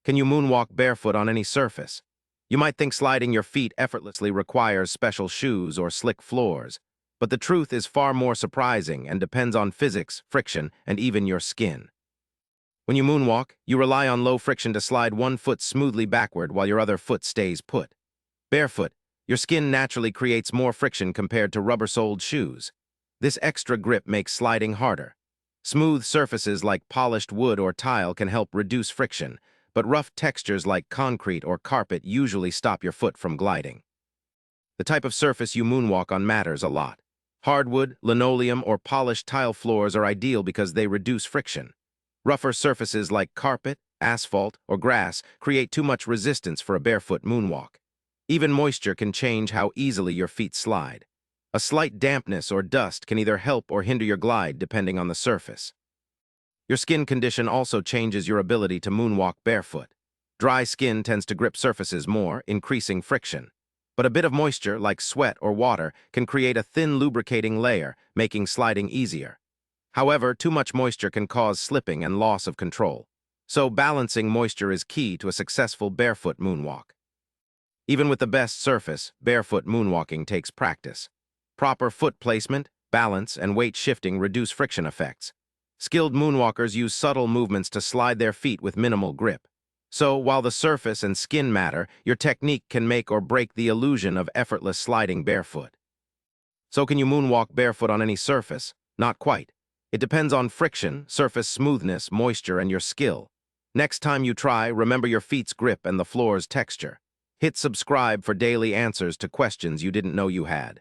Can you moonwalk barefoot on any surface? You might think sliding your feet effortlessly requires special shoes or slick floors, but the truth is far more surprising and depends on physics, friction, and even your skin. When you moonwalk, you rely on low friction to slide one foot smoothly backward while your other foot stays put. Barefoot, your skin naturally creates more friction compared to rubber-soled shoes. This extra grip makes sliding harder. Smooth surfaces like polished wood or tile can help reduce friction, but rough textures like concrete or carpet usually stop your foot from gliding. The type of surface you moonwalk on matters a lot. Hardwood, linoleum, or polished tile floors are ideal because they reduce friction. Rougher surfaces like carpet, asphalt, or grass create too much resistance for a barefoot moonwalk. Even moisture can change how easily your feet slide. A slight dampness or dust can either help or hinder your glide depending on the surface. Your skin condition also changes your ability to moonwalk barefoot. Dry skin tends to grip surfaces more, increasing friction. But a bit of moisture, like sweat or water, can create a thin lubricating layer, making sliding easier. However, too much moisture can cause slipping and loss of control. So balancing moisture is key to a successful barefoot moonwalk. Even with the best surface, barefoot moonwalking takes practice. Proper foot placement, balance, and weight shifting reduce friction effects. Skilled moonwalkers use subtle movements to slide their feet with minimal grip. So, while the surface and skin matter, your technique can make or break the illusion of effortless sliding barefoot. So can you moonwalk barefoot on any surface? Not quite. It depends on friction, surface smoothness, moisture, and your skill. Next time you try, remember your feet's grip and the floor's texture. Hit subscribe for daily answers to questions you didn't know you had.